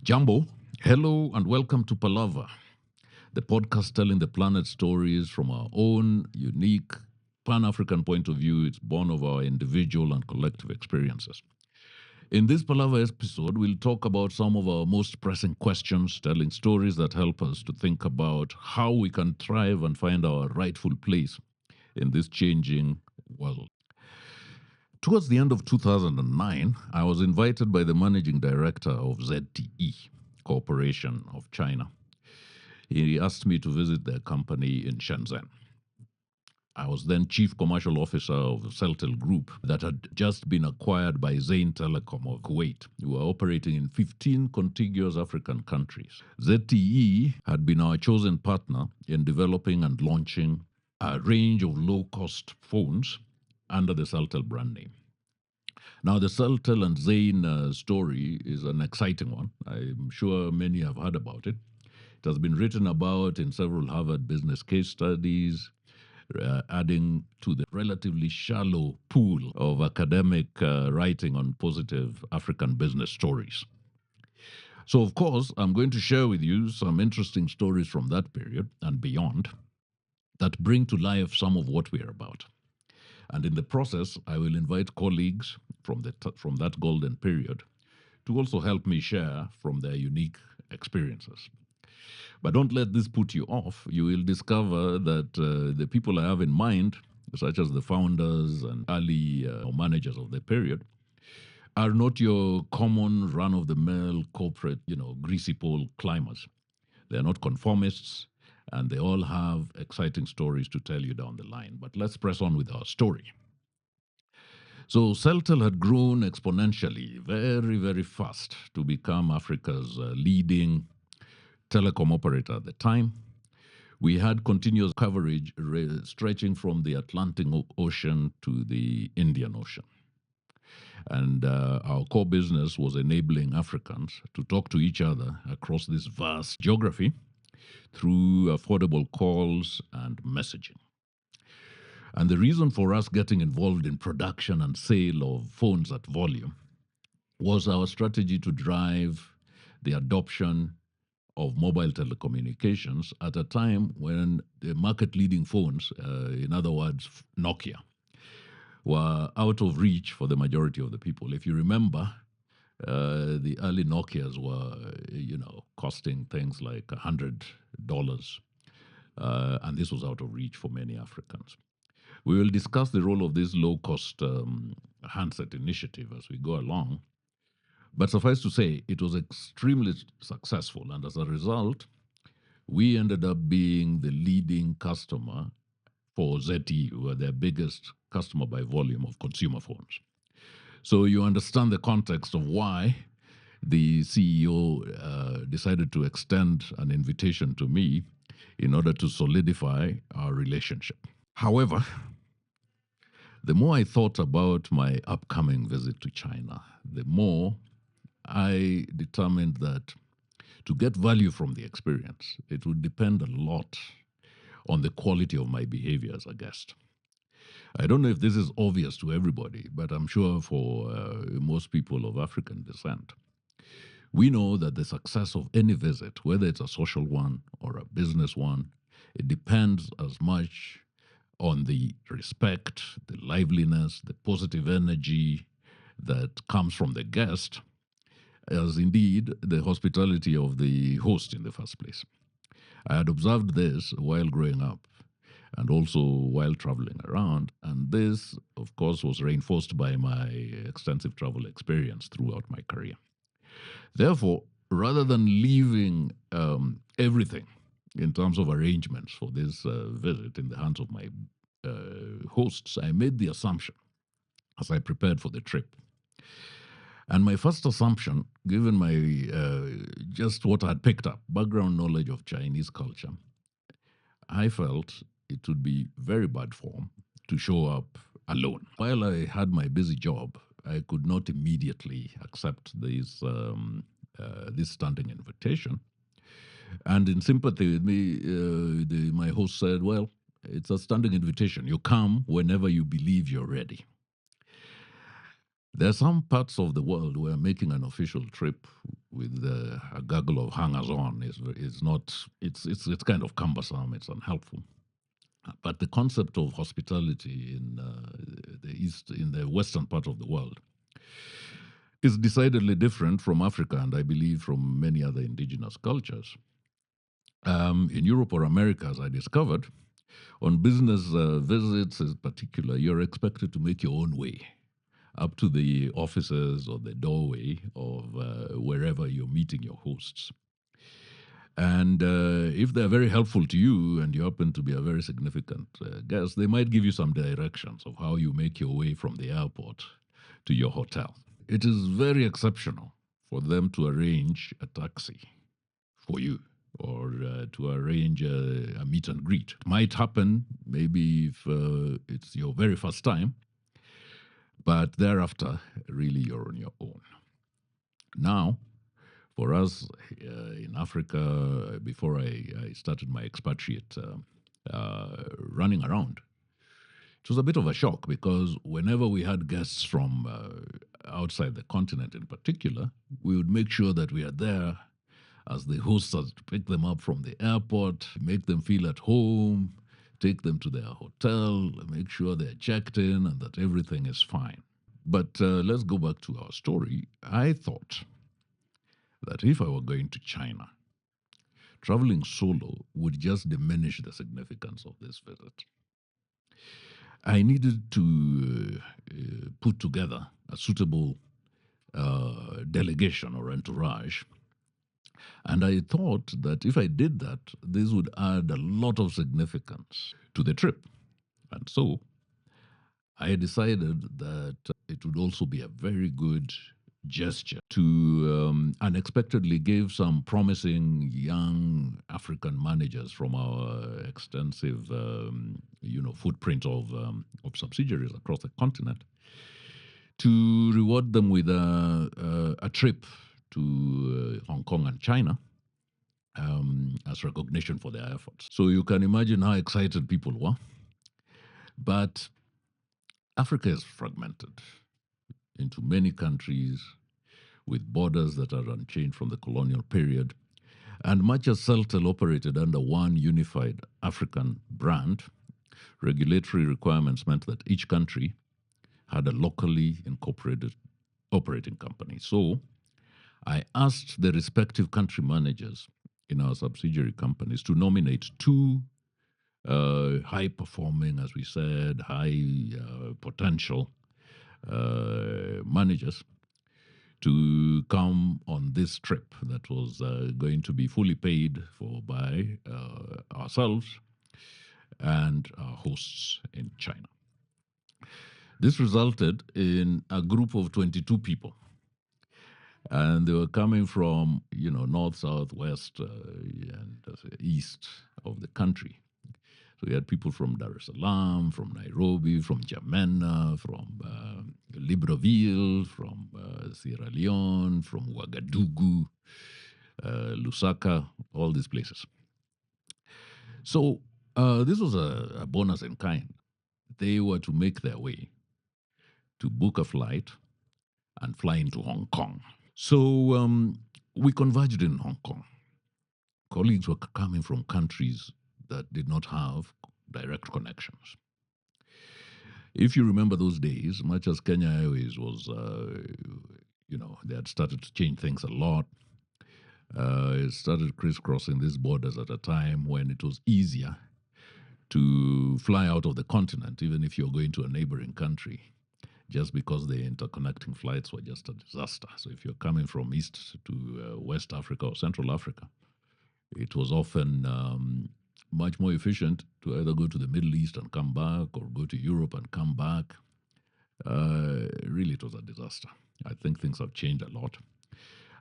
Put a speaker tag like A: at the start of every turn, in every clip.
A: Jambo, hello and welcome to Palava, the podcast telling the planet stories from our own unique Pan African point of view. It's born of our individual and collective experiences. In this Palava episode, we'll talk about some of our most pressing questions, telling stories that help us to think about how we can thrive and find our rightful place in this changing world. Towards the end of 2009, I was invited by the managing director of ZTE Corporation of China. He asked me to visit their company in Shenzhen. I was then chief commercial officer of Celtel Group that had just been acquired by Zain Telecom of Kuwait, who were operating in 15 contiguous African countries. ZTE had been our chosen partner in developing and launching a range of low-cost phones under the Celtel brand name. Now, the Celtel and Zain story is an exciting one. I'm sure many have heard about it. It has been written about in several Harvard business case studies, adding to the relatively shallow pool of academic writing on positive African business stories. So, of course, I'm going to share with you some interesting stories from that period and beyond that bring to life some of what we're about. And in the process, I will invite colleagues from that golden period to also help me share from their unique experiences. But don't let this put you off. You will discover that the people I have in mind, such as the founders and early managers of the period, are not your common run-of-the-mill corporate, greasy pole climbers. They're not conformists, and they all have exciting stories to tell you down the line. But let's press on with our story. So Celtel had grown exponentially, very, very fast, to become Africa's leading telecom operator at the time. We had continuous coverage stretching from the Atlantic Ocean to the Indian Ocean. And our core business was enabling Africans to talk to each other across this vast geography through affordable calls and messaging. And the reason for us getting involved in production and sale of phones at volume was our strategy to drive the adoption of mobile telecommunications at a time when the market-leading phones, in other words, Nokia, were out of reach for the majority of the people. If you remember, the early Nokias were, costing things like $100, and this was out of reach for many Africans. We will discuss the role of this low-cost handset initiative as we go along. But suffice to say, it was extremely successful, and as a result, we ended up being the leading customer for ZTE, who were their biggest customer by volume of consumer phones. So you understand the context of why the CEO decided to extend an invitation to me in order to solidify our relationship. However, the more I thought about my upcoming visit to China, the more I determined that to get value from the experience, it would depend a lot on the quality of my behavior as a guest. I don't know if this is obvious to everybody, but I'm sure for most people of African descent, we know that the success of any visit, whether it's a social one or a business one, it depends as much on the respect, the liveliness, the positive energy that comes from the guest, as indeed the hospitality of the host in the first place. I had observed this while growing up and also while traveling around, and this, of course, was reinforced by my extensive travel experience throughout my career. Therefore, rather than leaving everything in terms of arrangements for this visit in the hands of my hosts, I made the assumption as I prepared for the trip. And my first assumption, given my just what I had picked up, background knowledge of Chinese culture, I felt it would be very bad form to show up alone. While I had my busy job, I could not immediately accept this standing invitation. And in sympathy with me, my host said, well, it's a standing invitation. You come whenever you believe you're ready. There are some parts of the world where making an official trip with a gaggle of hangers-on is not. It's kind of cumbersome. It's unhelpful. But the concept of hospitality in the western part of the world is decidedly different from Africa, and I believe from many other indigenous cultures. In Europe or America, as I discovered, on business visits in particular, you're expected to make your own way up to the offices or the doorway of wherever you're meeting your hosts. And if they're very helpful to you and you happen to be a very significant guest, they might give you some directions of how you make your way from the airport to your hotel. It is very exceptional for them to arrange a taxi for you or to arrange a meet and greet. It might happen maybe if it's your very first time, but thereafter, really, you're on your own. Now, for us in Africa, before I started my expatriate running around, it was a bit of a shock because whenever we had guests from outside the continent in particular, we would make sure that we are there as the hosts to pick them up from the airport, make them feel at home, take them to their hotel, make sure they're checked in and that everything is fine. But let's go back to our story. I thought that if I were going to China, traveling solo would just diminish the significance of this visit. I needed to put together a suitable delegation or entourage. And I thought that if I did that, this would add a lot of significance to the trip. And so I decided that it would also be a very good gesture to unexpectedly give some promising young African managers from our extensive, footprint of subsidiaries across the continent, to reward them with a trip to Hong Kong and China as recognition for their efforts. So you can imagine how excited people were. But Africa is fragmented into many countries with borders that are unchanged from the colonial period. And much as Celtel operated under one unified African brand, regulatory requirements meant that each country had a locally incorporated operating company. So I asked the respective country managers in our subsidiary companies to nominate two high performing, as we said, high potential managers to come on this trip that was going to be fully paid for by ourselves and our hosts in China. This resulted in a group of 22 people. And they were coming from, north, south, west, and east of the country. So we had people from Dar es Salaam, from Nairobi, from Jamena, from Libreville, from Sierra Leone, from Ouagadougou, Lusaka, all these places. So this was a bonus in kind. They were to make their way to book a flight and fly into Hong Kong. So we converged in Hong Kong. Colleagues were coming from countries that did not have direct connections. If you remember those days, much as Kenya Airways was, they had started to change things a lot. It started crisscrossing these borders at a time when it was easier to fly out of the continent, even if you're going to a neighboring country, just because the interconnecting flights were just a disaster. So if you're coming from East to West Africa or Central Africa, it was often much more efficient to either go to the Middle East and come back or go to Europe and come back. Really, it was a disaster. I think things have changed a lot.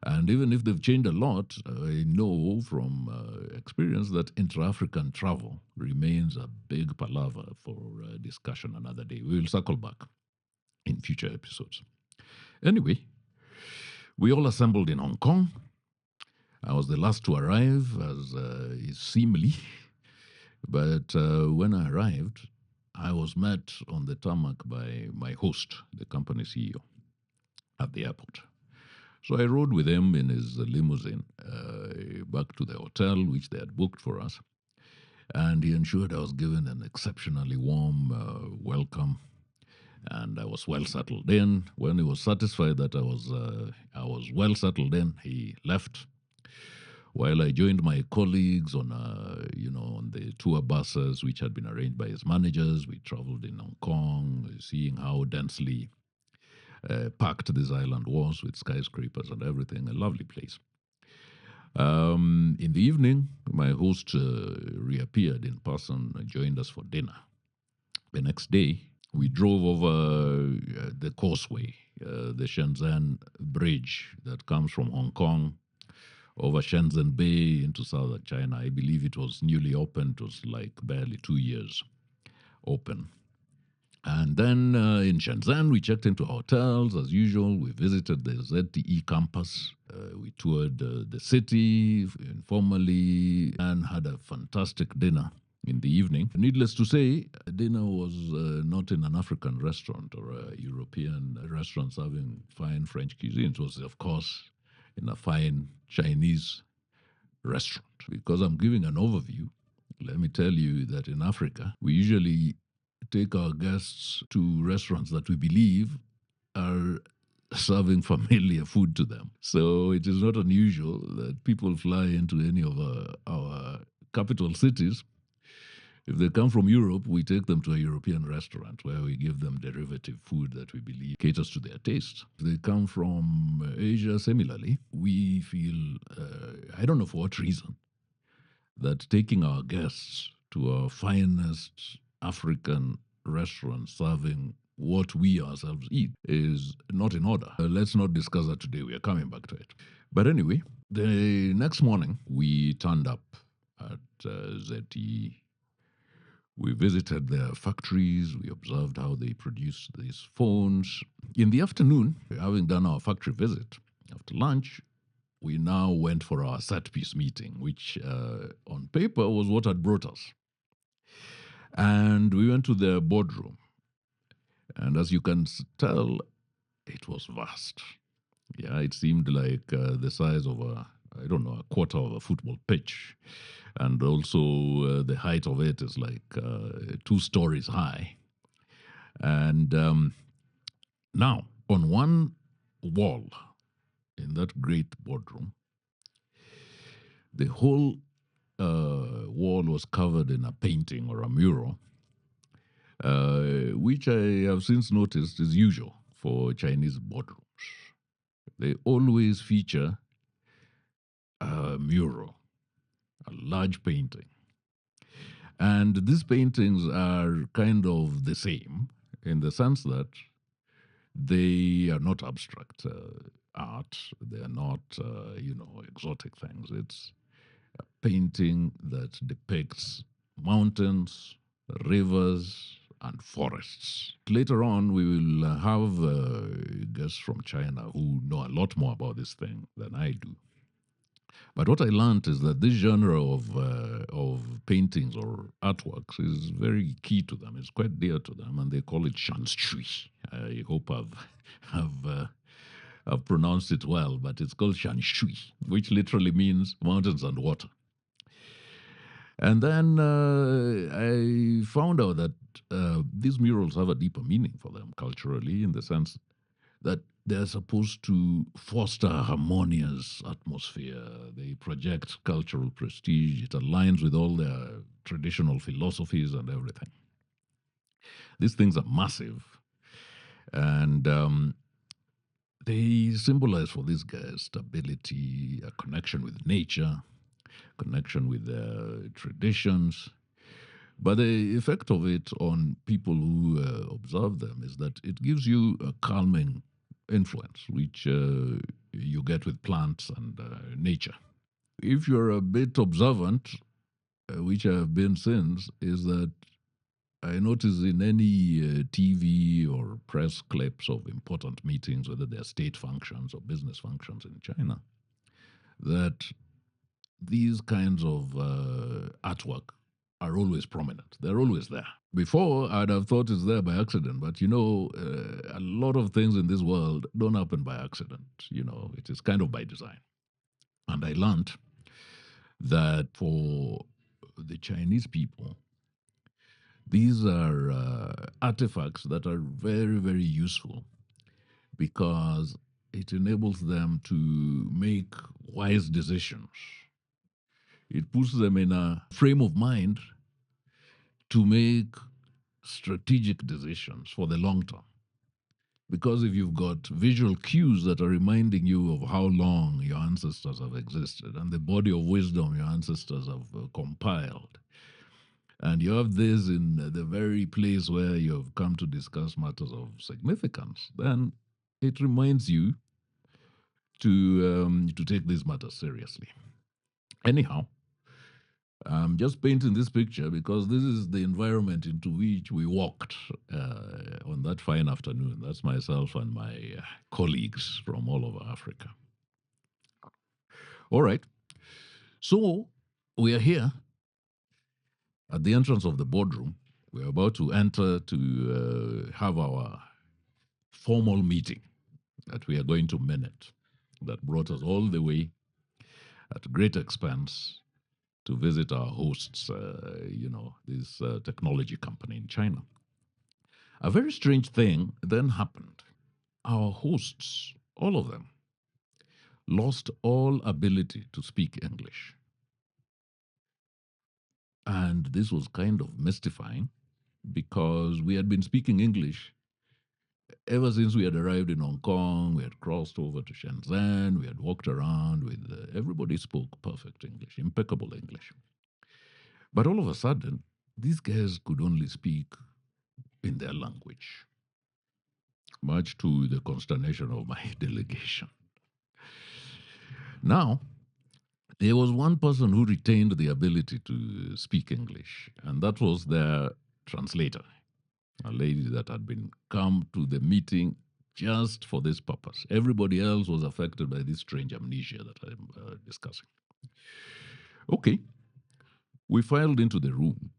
A: And even if they've changed a lot, I know from experience that intra-African travel remains a big palaver for discussion another day. We will circle back in future episodes. Anyway, we all assembled in Hong Kong. I was the last to arrive, as is seemly. But when I arrived, I was met on the tarmac by my host, the company CEO, at the airport. So I rode with him in his limousine back to the hotel, which they had booked for us. And he ensured I was given an exceptionally warm welcome, and I was well settled in. When he was satisfied that I was well settled in, he left. While I joined my colleagues on on the tour buses, which had been arranged by his managers, we traveled in Hong Kong, seeing how densely packed this island was with skyscrapers and everything. A lovely place. In the evening, my host reappeared in person, joined us for dinner. The next day, we drove over the causeway, the Shenzhen bridge that comes from Hong Kong over Shenzhen Bay into southern China. I believe it was newly opened. It was like barely 2 years open. And then in Shenzhen, we checked into hotels as usual. We visited the ZTE campus. We toured the city informally and had a fantastic dinner in the evening. Needless to say, dinner was not in an African restaurant or a European restaurant serving fine French cuisine. It was, of course, in a fine Chinese restaurant. Because I'm giving an overview, let me tell you that in Africa, we usually take our guests to restaurants that we believe are serving familiar food to them. So it is not unusual that people fly into any of our capital cities. If they come from Europe, we take them to a European restaurant where we give them derivative food that we believe caters to their taste. If they come from Asia, similarly, we feel, I don't know for what reason, that taking our guests to our finest African restaurant serving what we ourselves eat is not in order. Let's not discuss that today. We are coming back to it. But anyway, the next morning, we turned up at ZTE. We visited their factories. We observed how they produce these phones. In the afternoon, having done our factory visit, after lunch, we now went for our set piece meeting, which on paper was what had brought us. And we went to the boardroom. And as you can tell, it was vast. Yeah, it seemed like the size of a quarter of a football pitch. And also the height of it is like 2 stories high. And now, on one wall in that great boardroom, the whole wall was covered in a painting or a mural, which I have since noticed is usual for Chinese boardrooms. They always feature a mural, a large painting. And these paintings are kind of the same in the sense that they are not abstract art. They are not, exotic things. It's a painting that depicts mountains, rivers, and forests. Later on, we will have guests from China who know a lot more about this thing than I do. But what I learned is that this genre of paintings or artworks is very key to them. It's quite dear to them, and they call it shanshui. I hope I've pronounced it well, but it's called shanshui, which literally means mountains and water. And then I found out that these murals have a deeper meaning for them culturally, in the sense that they're supposed to foster a harmonious atmosphere. They project cultural prestige. It aligns with all their traditional philosophies and everything. These things are massive. And they symbolize for these guys stability, a connection with nature, connection with their traditions. But the effect of it on people who observe them is that it gives you a calming influence, which you get with plants and nature. If you're a bit observant, which I have been since, is that I notice in any TV or press clips of important meetings, whether they're state functions or business functions in China, that these kinds of artwork are always prominent. They're always there. Before, I'd have thought it's there by accident, but a lot of things in this world don't happen by accident. It is kind of by design. And I learned that for the Chinese people, these are artifacts that are very, very useful because it enables them to make wise decisions. It puts them in a frame of mind to make strategic decisions for the long term. Because if you've got visual cues that are reminding you of how long your ancestors have existed and the body of wisdom your ancestors have compiled, and you have this in the very place where you have come to discuss matters of significance, then it reminds you to take these matters seriously. Anyhow, I'm just painting this picture because this is the environment into which we walked on that fine afternoon. That's myself and my colleagues from all over Africa. All right. So we are here at the entrance of the boardroom. We're about to enter to have our formal meeting that we are going to minute that brought us all the way at great expense to visit our hosts, this technology company in China. A very strange thing then happened. Our hosts, all of them, lost all ability to speak English. And this was kind of mystifying because we had been speaking English ever since we had arrived in Hong Kong. We had crossed over to Shenzhen. We had walked around with everybody spoke perfect English, impeccable English. But all of a sudden, these guys could only speak in their language, much to the consternation of my delegation. Now, there was one person who retained the ability to speak English, and that was their translator, a lady that had been come to the meeting just for this purpose. Everybody else was affected by this strange amnesia that I'm discussing. Okay, we filed into the room,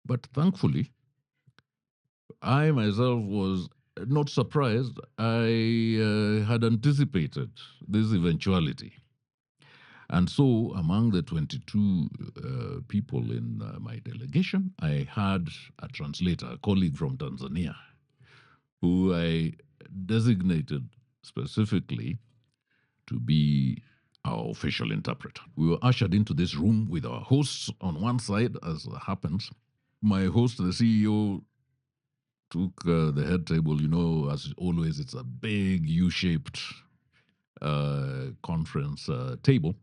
A: but thankfully, I myself was not surprised. I had anticipated this eventuality. And so, among the 22 people in my delegation, I had a translator, a colleague from Tanzania, who I designated specifically to be our official interpreter. We were ushered into this room with our hosts on one side, as happens. My host, the CEO, took the head table. As always, it's a big U-shaped conference table,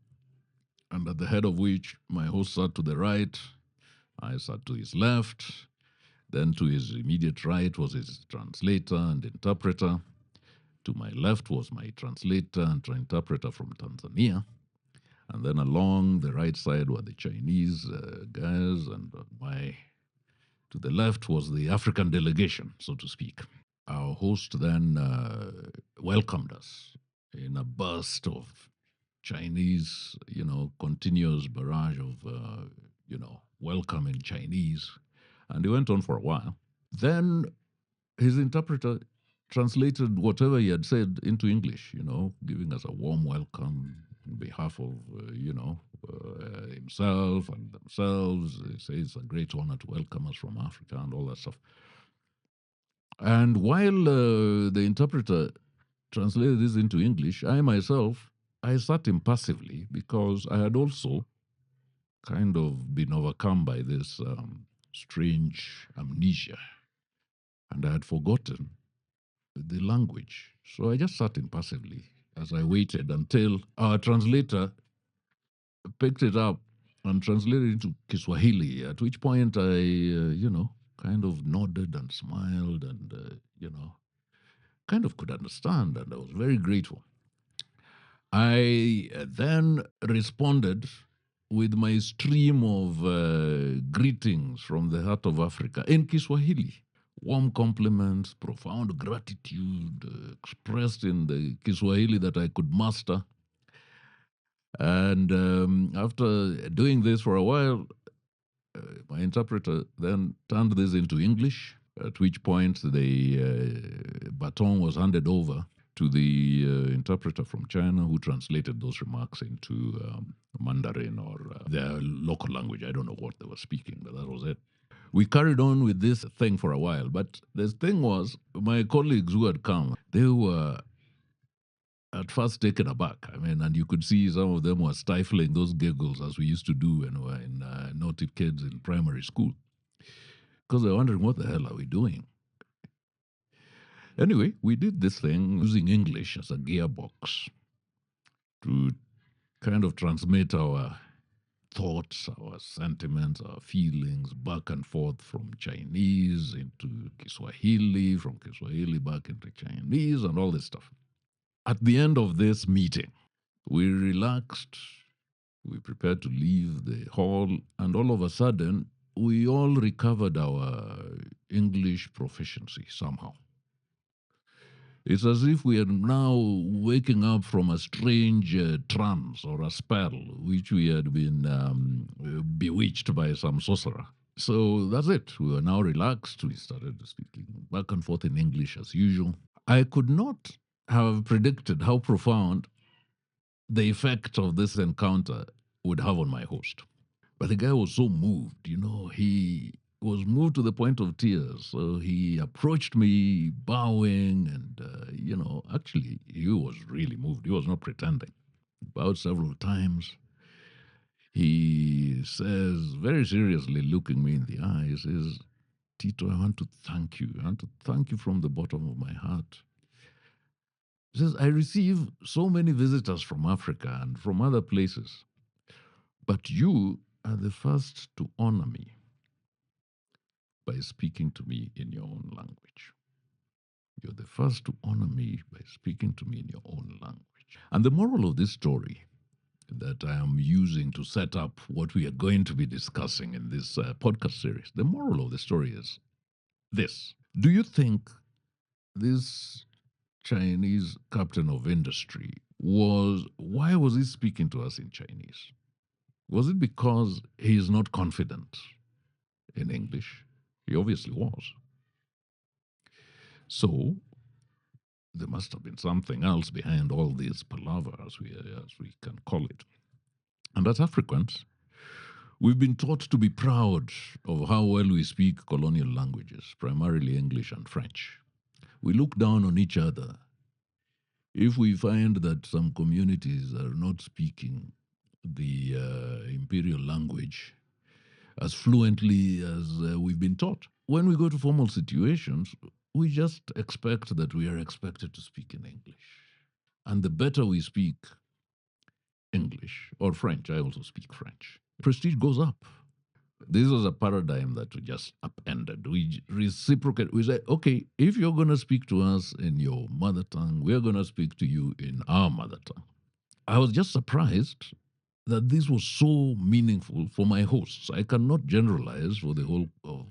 A: and at the head of which my host sat to the right, I sat to his left, then to his immediate right was his translator and interpreter. To my left was my translator and interpreter from Tanzania. And then along the right side were the Chinese guys, and to the left was the African delegation, so to speak. Our host then welcomed us in a burst of Chinese, continuous barrage of, welcome in Chinese. And he went on for a while. Then his interpreter translated whatever he had said into English, giving us a warm welcome on behalf of, himself and themselves. He says it's a great honor to welcome us from Africa and all that stuff. And while the interpreter translated this into English, I sat impassively because I had also kind of been overcome by this strange amnesia. And I had forgotten the language. So I just sat impassively as I waited until our translator picked it up and translated it into Kiswahili, at which point I, kind of nodded and smiled and, kind of could understand, and I was very grateful. I then responded with my stream of greetings from the heart of Africa in Kiswahili. Warm compliments, profound gratitude expressed in the Kiswahili that I could master. And after doing this for a while, my interpreter then turned this into English, at which point the baton was handed over to the interpreter from China, who translated those remarks into Mandarin or their local language. I don't know what they were speaking, but that was it. We carried on with this thing for a while, but the thing was, my colleagues who had come, they were at first taken aback. I mean, and you could see some of them were stifling those giggles as we used to do when we were in naughty kids in primary school, because they're wondering, what the hell are we doing? Anyway, we did this thing using English as a gearbox to kind of transmit our thoughts, our sentiments, our feelings back and forth from Chinese into Kiswahili, from Kiswahili back into Chinese, and all this stuff. At the end of this meeting, we relaxed, we prepared to leave the hall, and all of a sudden, we all recovered our English proficiency somehow. It's as if we are now waking up from a strange trance or a spell which we had been bewitched by some sorcerer. So that's it. We were now relaxed. We started speaking back and forth in English as usual. I could not have predicted how profound the effect of this encounter would have on my host. But the guy was so moved, he was moved to the point of tears. So he approached me bowing and, actually, he was really moved. He was not pretending. Bowed several times. He says, very seriously, looking me in the eye, he says, Tito, I want to thank you. I want to thank you from the bottom of my heart. He says, I receive so many visitors from Africa and from other places, but you are the first to honor me by speaking to me in your own language. You're the first to honor me by speaking to me in your own language. And the moral of this story that I am using to set up what we are going to be discussing in this podcast series, the moral of the story is this. Do you think this Chinese captain of industry why was he speaking to us in Chinese? Was it because he is not confident in English? He obviously was. So there must have been something else behind all this palaver, as we can call it. And as Africans, we've been taught to be proud of how well we speak colonial languages, primarily English and French. We look down on each other if we find that some communities are not speaking the imperial language as fluently as we've been taught. When we go to formal situations, we just expect that we are expected to speak in English. And the better we speak English or French, I also speak French, prestige goes up. This was a paradigm that we just upended. We reciprocate. We say, okay, if you're going to speak to us in your mother tongue, we're going to speak to you in our mother tongue. I was just surprised that this was so meaningful for my hosts. I cannot generalize for the whole of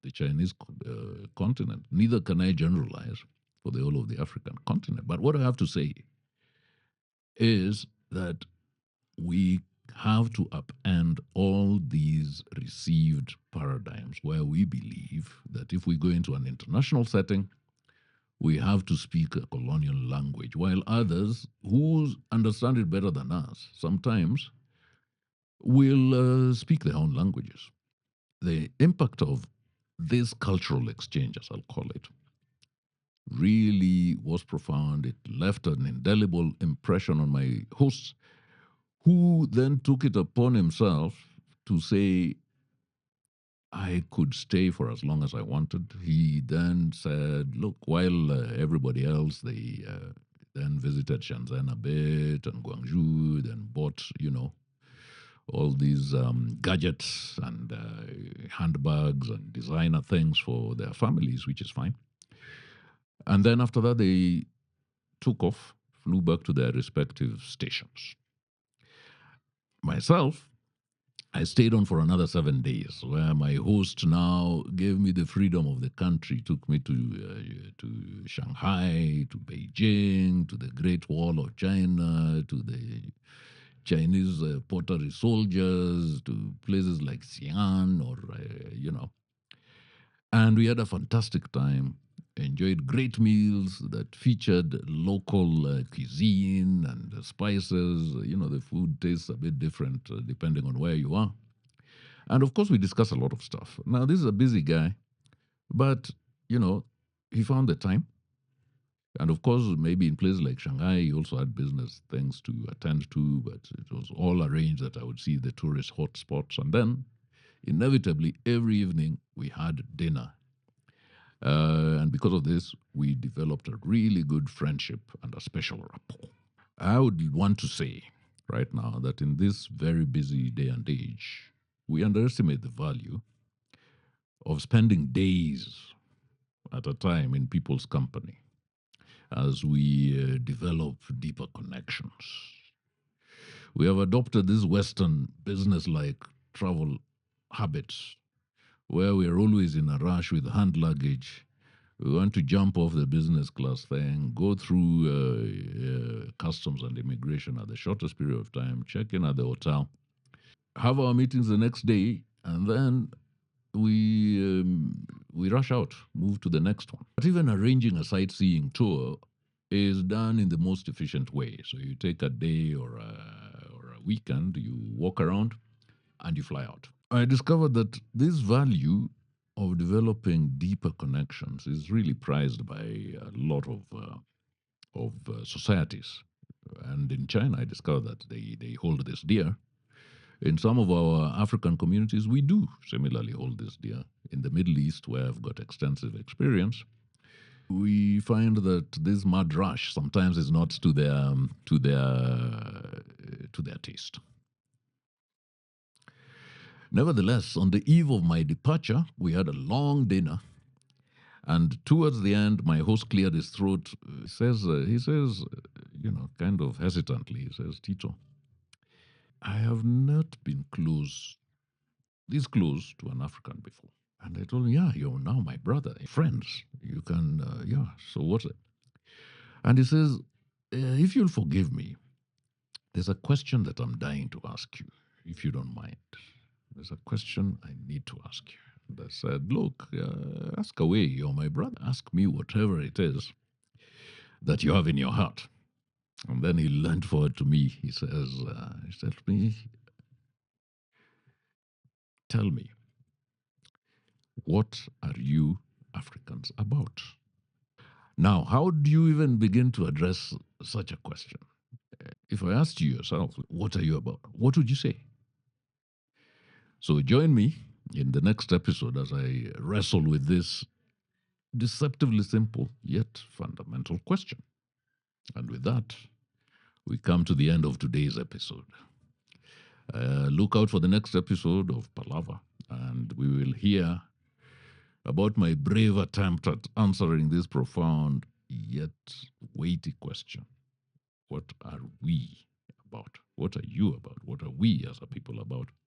A: the Chinese continent. Neither can I generalize for the whole of the African continent. But what I have to say is that we have to upend all these received paradigms where we believe that if we go into an international setting, we have to speak a colonial language, while others who understand it better than us sometimes will speak their own languages. The impact of this cultural exchange, as I'll call it, really was profound. It left an indelible impression on my hosts, who then took it upon himself to say, I could stay for as long as I wanted. He then said, look, while everybody else, they then visited Shenzhen a bit and Guangzhou, then bought, all these gadgets and handbags and designer things for their families, which is fine. And then after that, they took off, flew back to their respective stations. Myself, I stayed on for another 7 days, where my host now gave me the freedom of the country, took me to Shanghai, to Beijing, to the Great Wall of China, to the Chinese pottery soldiers to places like Xi'an or, and we had a fantastic time. Enjoyed great meals that featured local cuisine and spices. The food tastes a bit different depending on where you are. And of course, we discuss a lot of stuff. Now, this is a busy guy, but, you know, he found the time. And of course, maybe in places like Shanghai, he also had business things to attend to, but it was all arranged that I would see the tourist hotspots. And then, inevitably, every evening we had dinner. And because of this, we developed a really good friendship and a special rapport. I would want to say right now that in this very busy day and age, we underestimate the value of spending days at a time in people's company as we develop deeper connections. We have adopted this Western business like travel habits where we are always in a rush with hand luggage. We want to jump off the business class thing, go through customs and immigration at the shortest period of time, check in at the hotel, have our meetings the next day, and then we rush out, move to the next one. But even arranging a sightseeing tour is done in the most efficient way. So you take a day or a weekend, you walk around, and you fly out. I discovered that this value of developing deeper connections is really prized by a lot of societies. And in China, I discovered that they hold this dear. In some of our African communities, we do similarly hold this dear. In the Middle East, where I've got extensive experience, we find that this mad rush sometimes is not to their taste. Nevertheless, on the eve of my departure, we had a long dinner, and towards the end, my host cleared his throat. He says, kind of hesitantly, he says, "Tito, I have not been this close to an African before." And I told him, "Yeah, you're now my brother, friends. You can, yeah. So what's it?" And he says, "If you'll forgive me, there's a question that I'm dying to ask you, if you don't mind. There's a question I need to ask you." And I said, "Look, ask away. You're my brother. Ask me whatever it is that you have in your heart." And then he leaned forward to me. He said to me, "Tell me, what are you Africans about?" Now, how do you even begin to address such a question? If I asked you yourself, what are you about? What would you say? So join me in the next episode as I wrestle with this deceptively simple yet fundamental question. And with that, we come to the end of today's episode. Look out for the next episode of Palava, and we will hear about my brave attempt at answering this profound yet weighty question. What are we about? What are you about? What are we as a people about?